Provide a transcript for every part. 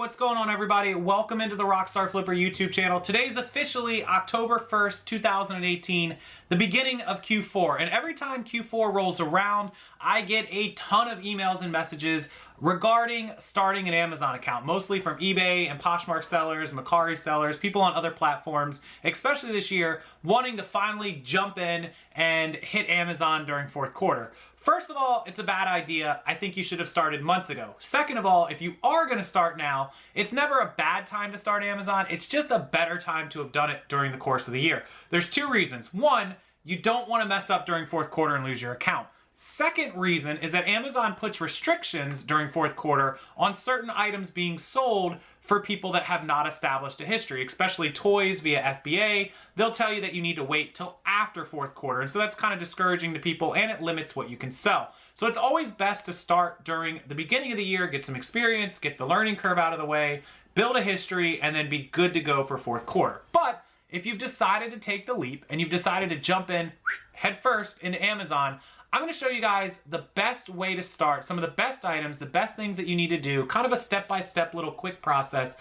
what's going on, everybody? Welcome into the Rockstarflipper YouTube channel. Today's officially October 1st, 2018, the beginning of Q4. And every time Q4 rolls around, I get a ton of emails and messages regarding starting an Amazon account, mostly from eBay and Poshmark sellers, Mercari sellers, people on other platforms, especially this year, wanting to finally jump in and hit Amazon during fourth quarter. First of all, it's a bad idea. I think you should have started months ago. Second of all, if you are going to start now, it's never a bad time to start Amazon. It's just a better time to have done it during the course of the year. There's two reasons. One, you don't want to mess up during fourth quarter and lose your account. Second reason is that Amazon puts restrictions during fourth quarter on certain items being sold for people that have not established a history, especially toys via FBA. They'll tell you that you need to wait till after fourth quarter, and so that's kind of discouraging to people, and it limits what you can sell. So it's always best to start during the beginning of the year, get some experience, get the learning curve out of the way, build a history, and then be good to go for fourth quarter. But if you've decided to take the leap and you've decided to jump in head first into Amazon, I'm going to show you guys the best way to start, some of the best items, the best things that you need to do, kind of a step-by-step little quick process.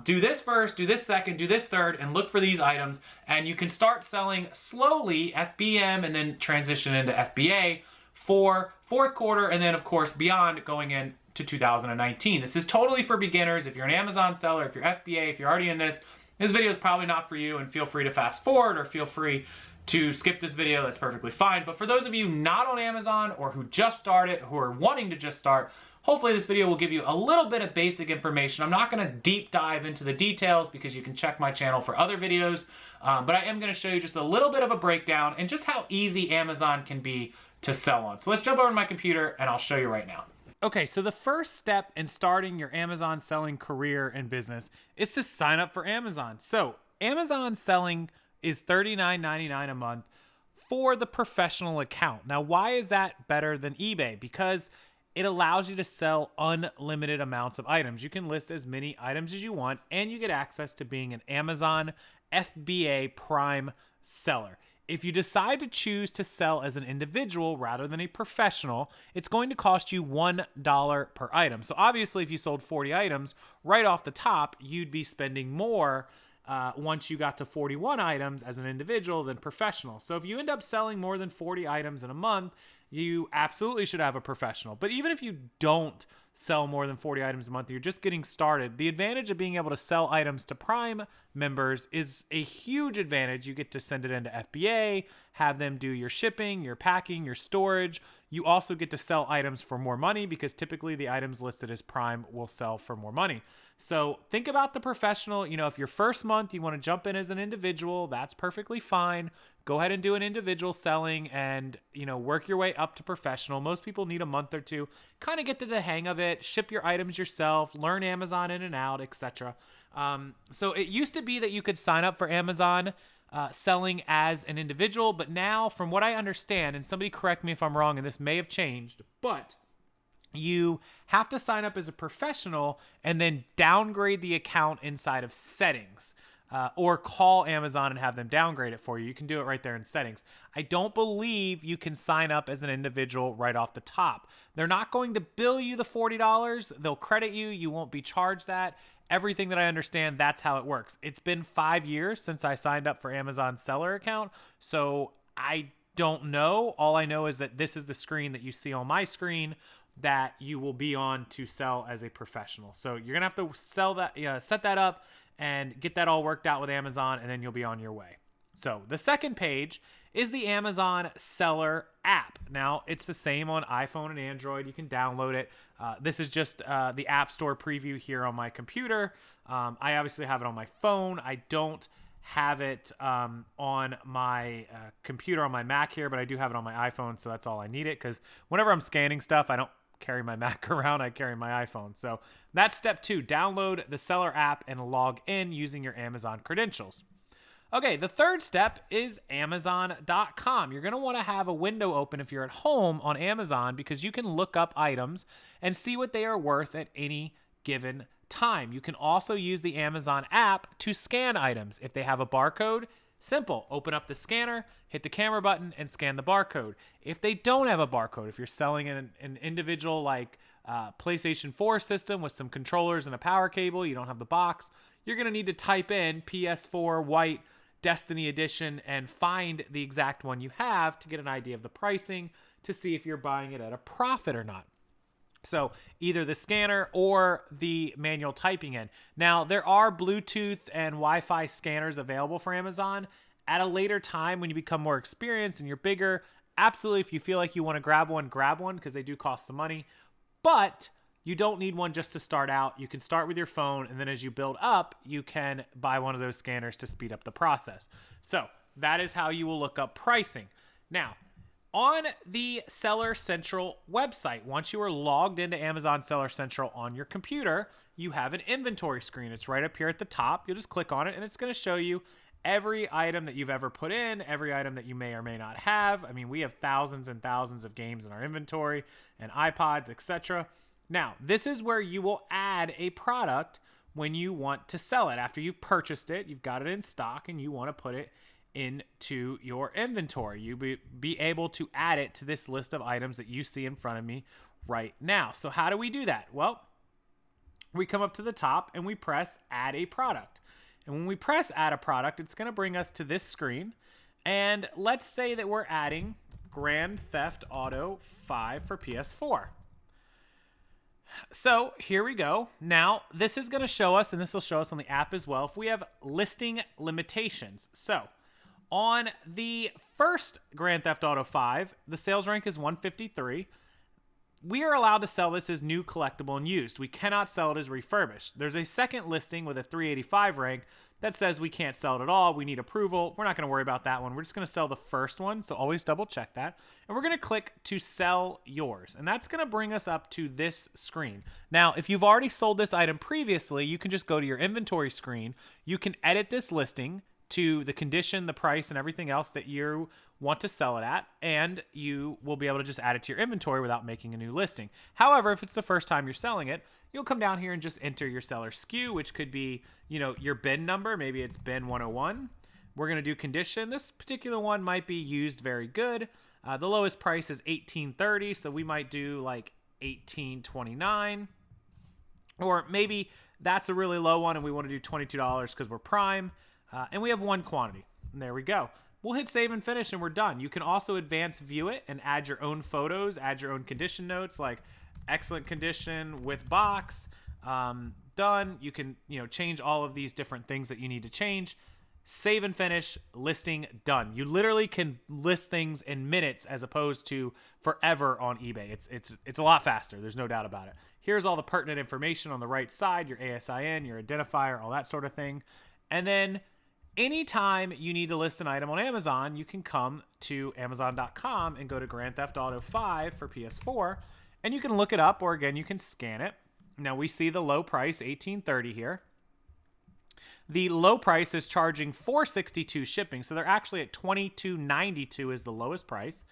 Do this first, do this second, do this third, and look for these items. And you can start selling slowly FBM and then transition into FBA for fourth quarter and then, of course, beyond going into 2019. This is totally for beginners. If you're an Amazon seller, if you're FBA, if you're already in this video is probably not for you, and feel free to fast forward or feel free to skip this video. That's perfectly fine. But for those of you not on Amazon or who just started, who are wanting to just start, hopefully this video will give you a little bit of basic information. I'm not going to deep dive into the details because you can check my channel for other videos, but I am going to show you just a little bit of a breakdown and just how easy Amazon can be to sell on. So let's jump over to my computer and I'll show you right now. Okay, so the first step in starting your Amazon selling career and business is to sign up for Amazon. So Amazon selling is $39.99 a month for the professional account. Now, why is that better than eBay? Because it allows you to sell unlimited amounts of items. You can list as many items as you want, and you get access to being an Amazon FBA Prime seller. If you decide to choose to sell as an individual rather than a professional, it's going to cost you $1 per item. So obviously, if you sold 40 items, right off the top, you'd be spending more once you got to 41 items as an individual than professional. So if you end up selling more than 40 items in a month, you absolutely should have a professional. But even if you don't sell more than 40 items a month, you're just getting started, the advantage of being able to sell items to Prime members is a huge advantage. You get to send it into FBA, have them do your shipping, your packing, your storage. You also get to sell items for more money because typically the items listed as Prime will sell for more money. So think about the professional. You know, if your first month you want to jump in as an individual, that's perfectly fine. Go ahead and do an individual selling and, you know, work your way up to professional. Most people need a month or two, kind of get to the hang of it, ship your items yourself, learn Amazon in and out, etc. So it used to be that you could sign up for Amazon selling as an individual, but now from what I understand, and somebody correct me if I'm wrong, and this may have changed, but you have to sign up as a professional and then downgrade the account inside of settings. Or call Amazon and have them downgrade it for you. You can do it right there in settings. I don't believe you can sign up as an individual right off the top. They're not going to bill you the $40. They'll credit you. You won't be charged that. Everything that I understand, that's how it works. It's been 5 years since I signed up for Amazon seller account, so I don't know. All I know is that this is the screen that you see on my screen that you will be on to sell as a professional. So you're gonna have to set that up and get that all worked out with Amazon, and then you'll be on your way. So the second page is the Amazon seller app. Now, it's the same on iPhone and Android. You can download it. This is just the App Store preview here on my computer. I obviously have it on my phone. I don't have it on my computer on my Mac here, but I do have it on my iPhone, so that's all I need it, because whenever I'm scanning stuff, I don't carry my Mac around, I carry my iPhone. So that's step 2, download the seller app and log in using your Amazon credentials. Okay, the third step is Amazon.com. You're going to want to have a window open if you're at home on Amazon because you can look up items and see what they are worth at any given time. You can also use the Amazon app to scan items. If they have a barcode, simple, open up the scanner, hit the camera button, and scan the barcode. If they don't have a barcode, if you're selling an individual like PlayStation 4 system with some controllers and a power cable, you don't have the box, you're going to need to type in PS4 White Destiny Edition and find the exact one you have to get an idea of the pricing to see if you're buying it at a profit or not. So either the scanner or the manual typing in. Now, there are Bluetooth and Wi-Fi scanners available for Amazon. At a later time, when you become more experienced and you're bigger, absolutely, if you feel like you want to grab one because they do cost some money. But you don't need one just to start out. You can start with your phone, and then as you build up, you can buy one of those scanners to speed up the process. So that is how you will look up pricing. Now, on the Seller Central website, once you are logged into Amazon Seller Central on your computer, you have an inventory screen. It's right up here at the top. You'll just click on it, and it's going to show you every item that you've ever put in, every item that you may or may not have. I mean, we have thousands and thousands of games in our inventory and iPods, etc. Now, this is where you will add a product when you want to sell it. After you've purchased it, you've got it in stock, and you want to put it into your inventory. You'll be able to add it to this list of items that you see in front of me right now. So how do we do that? Well, we come up to the top and we press add a product. And when we press add a product, it's going to bring us to this screen. And let's say that we're adding Grand Theft Auto 5 for PS4. So here we go. Now, this is going to show us, and this will show us on the app as well, if we have listing limitations. So on the first Grand Theft Auto 5, the sales rank is 153. We are allowed to sell this as new, collectible, and used. We cannot sell it as refurbished. There's a second listing with a 385 rank that says we can't sell it at all. We need approval. We're not going to worry about that one. We're just going to sell the first one, so always double check that. And we're going to click to sell yours, and that's going to bring us up to this screen. Now, if you've already sold this item previously, you can just go to your inventory screen. You can edit this listing to the condition, the price, and everything else that you want to sell it at, and you will be able to just add it to your inventory without making a new listing. However, if it's the first time you're selling it, you'll come down here and just enter your seller SKU, which could be, your bin number. Maybe it's bin 101. We're going to do condition. This particular one might be used very good. The lowest price is $18.30, so we might do like $18.29. Or maybe that's a really low one and we want to do $22 because we're prime. And we have one quantity. And there we go. We'll hit save and finish and we're done. You can also advance view it and add your own photos, add your own condition notes like excellent condition with box, done. You can, change all of these different things that you need to change. Save and finish, listing done. You literally can list things in minutes as opposed to forever on eBay. It's a lot faster. There's no doubt about it. Here's all the pertinent information on the right side, your ASIN, your identifier, all that sort of thing. And then anytime you need to list an item on Amazon, you can come to Amazon.com and go to Grand Theft Auto 5 for PS4, and you can look it up, or again, you can scan it. Now we see the low price, $18.30 here. The low price is charging $4.62 shipping, so they're actually at $22.92 is the lowest price,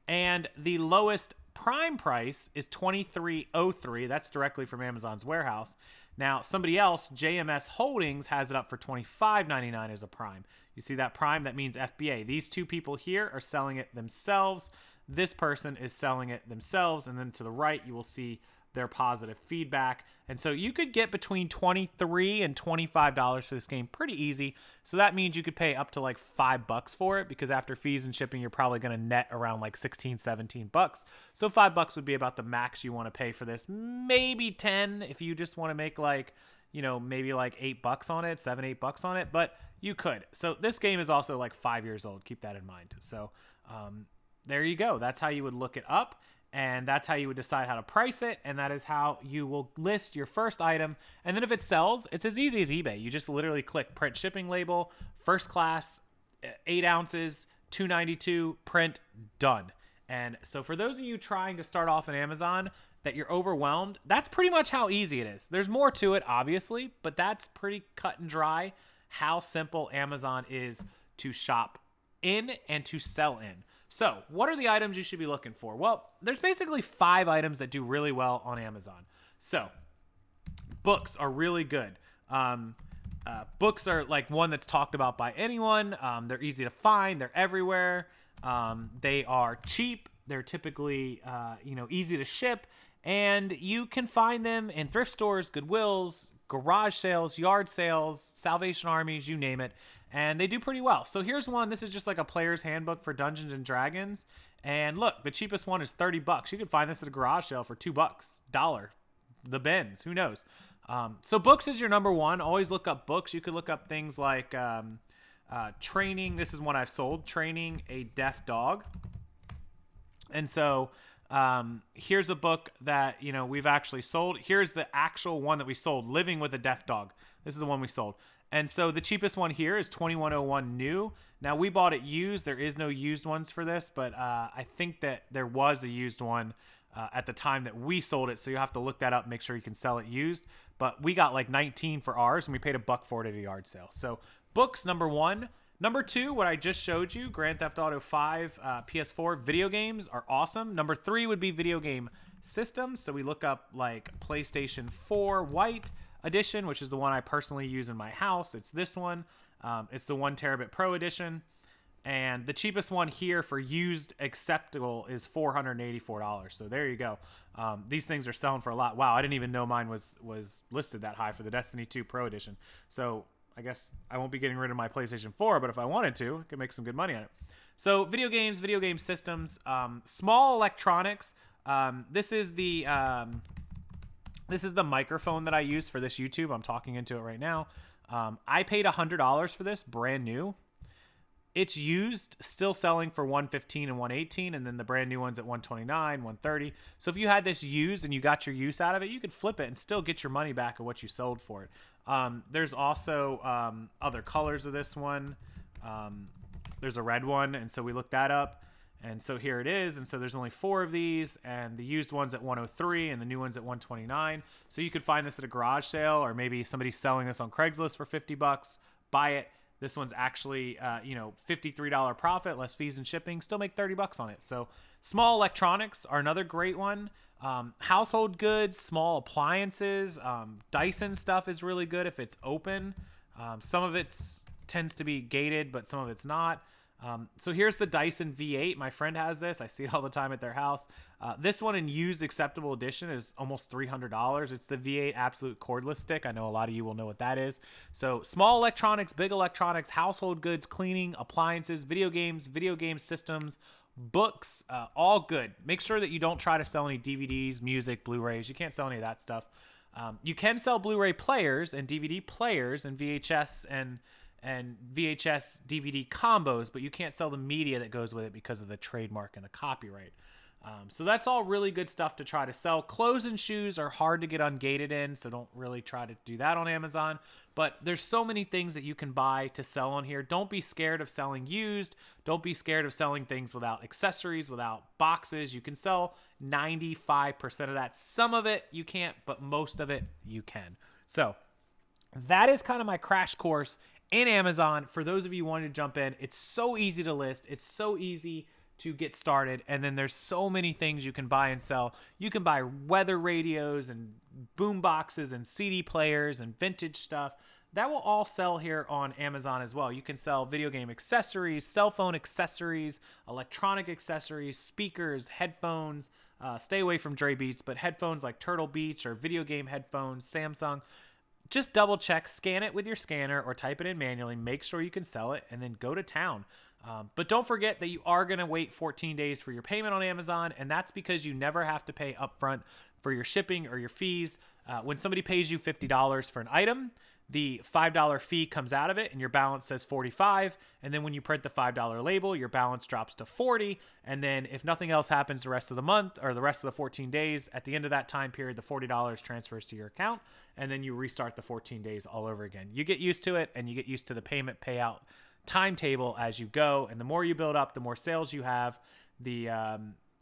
and the lowest prime price is $23.03. That's directly from Amazon's warehouse. Now, somebody else, JMS Holdings, has it up for $25.99 as a prime. You see that prime? That means FBA. These two people here are selling it themselves. This person is selling it themselves. And then to the right, you will see their positive feedback. And so you could get between $23 and $25 for this game pretty easy. So that means you could pay up to like $5 for it, because after fees and shipping, you're probably going to net around like 16, 17 bucks. So $5 would be about the max you want to pay for this. Maybe 10 if you just want to make like, maybe like $8 on it, $7, $8 on it, but you could. So this game is also like 5 years old. Keep that in mind. So there you go. That's how you would look it up. And that's how you would decide how to price it. And that is how you will list your first item. And then if it sells, it's as easy as eBay. You just literally click print shipping label, first class, 8 ounces, $2.92, print, done. And so for those of you trying to start off on Amazon that you're overwhelmed, that's pretty much how easy it is. There's more to it, obviously, but that's pretty cut and dry how simple Amazon is to shop in and to sell in. So what are the items you should be looking for? Well, there's basically 5 items that do really well on Amazon. So books are really good. Books are like one that's talked about by anyone. They're easy to find. They're everywhere. They are cheap. They're typically, easy to ship. And you can find them in thrift stores, Goodwills, garage sales, yard sales, Salvation Armies, you name it. And they do pretty well. So here's one. This is just like a player's handbook for Dungeons and Dragons. And look, the cheapest one is $30. You can find this at a garage sale for $2, dollar. The bins, who knows? So books is your number one. Always look up books. You could look up things like training. This is one I've sold. Training a Deaf Dog. And so here's a book that, you know, we've actually sold. Here's the actual one that we sold, Living with a Deaf Dog. This is the one we sold. And so the cheapest one here is $21.01 new. Now we bought it used. There is no used ones for this, but I think that there was a used one at the time that we sold it. So you have to look that up, make sure you can sell it used. But we got like 19 for ours, and we paid $1 for it at a yard sale. So books, number one. Number two, what I just showed you, Grand Theft Auto 5, PS4, video games are awesome. Number three would be video game systems. So we look up like PlayStation 4 White Edition, which is the one I personally use in my house. It's this one. It's the 1 terabit Pro Edition. And the cheapest one here for used acceptable is $484. So there you go. These things are selling for a lot. Wow, I didn't even know mine was listed that high for the Destiny 2 Pro Edition. So I guess I won't be getting rid of my PlayStation 4, but if I wanted to, I could make some good money on it. So video games, video game systems, small electronics. This is the microphone that I use for this YouTube. I'm talking into it right now. I paid $100 for this, brand new. It's used, still selling for $115 and $118, and then the brand new one's at $129, $130. So if you had this used and you got your use out of it, you could flip it and still get your money back of what you sold for it. There's also other colors of this one. There's a red one, and so we looked that up. And so here it is. And so there's only 4 of these, and the used one's at $103 and the new one's at $129. So you could find this at a garage sale, or maybe somebody's selling this on Craigslist for $50. Buy it. This one's actually, $53 profit, less fees and shipping. Still make $30 on it. So small electronics are another great one. Household goods, small appliances, Dyson stuff is really good if it's open. Some of it tends to be gated, but some of it's not. So here's the Dyson V8. My friend has this. I see it all the time at their house. This one in used acceptable edition is almost $300. It's the V8 absolute cordless stick. I know a lot of you will know what that is. So small electronics, big electronics, household goods, cleaning, appliances, video games, video game systems, books, all good. Make sure that you don't try to sell any DVDs, music, Blu-rays. You can't sell any of that stuff. You can sell Blu-ray players and DVD players and VHS and VHS DVD combos, but you can't sell the media that goes with it because of the trademark and the copyright. So that's all really good stuff to try to sell. Clothes and shoes are hard to get ungated in, so don't really try to do that on Amazon. But there's so many things that you can buy to sell on here. Don't be scared of selling used. Don't be scared of selling things without accessories, without boxes. You can sell 95% of that. Some of it you can't, but most of it you can. So that is kind of my crash course in Amazon. For those of you wanting to jump in, it's so easy to list. It's so easy to get started. And then there's so many things you can buy and sell. You can buy weather radios and boom boxes and CD players and vintage stuff. That will all sell here on Amazon as well. You can sell video game accessories, cell phone accessories, electronic accessories, speakers, headphones. Stay away from Dre Beats, but headphones like Turtle Beach or video game headphones, Samsung. Just double check, scan it with your scanner or type it in manually, make sure you can sell it, and then go to town. But don't forget that you are going to wait 14 days for your payment on Amazon, and that's because you never have to pay upfront for your shipping or your fees. When somebody pays you $50 for an item, the $5 fee comes out of it and your balance says $45. And then when you print the $5 label, your balance drops to $40. And then if nothing else happens the rest of the month or the rest of the 14 days, at the end of that time period, the $40 transfers to your account. And then you restart the 14 days all over again. You get used to it, and you get used to the payment payout timetable as you go. And the more you build up, the more sales you have, the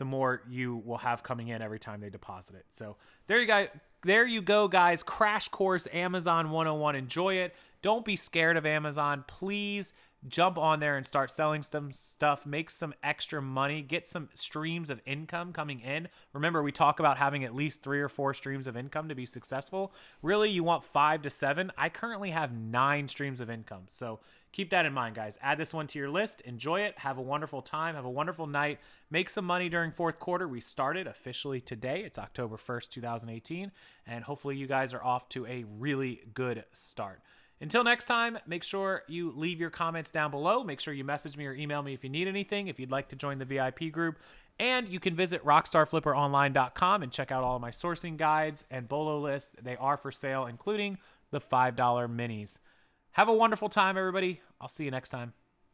more you will have coming in every time they deposit it. So there you go. There you go, guys. Crash course Amazon 101. Enjoy it. Don't be scared of Amazon. Please jump on there and start selling some stuff. Make some extra money. Get some streams of income coming in. Remember, we talk about having at least 3 or 4 streams of income to be successful. Really, you want 5 to 7. I currently have 9 streams of income. So keep that in mind, guys. Add this one to your list. Enjoy it. Have a wonderful time. Have a wonderful night. Make some money during fourth quarter. We started officially today. It's October 1st, 2018. And hopefully you guys are off to a really good start. Until next time, make sure you leave your comments down below. Make sure you message me or email me if you need anything, if you'd like to join the VIP group. And you can visit rockstarflipperonline.com and check out all of my sourcing guides and bolo lists. They are for sale, including the $5 minis. Have a wonderful time, everybody. I'll see you next time.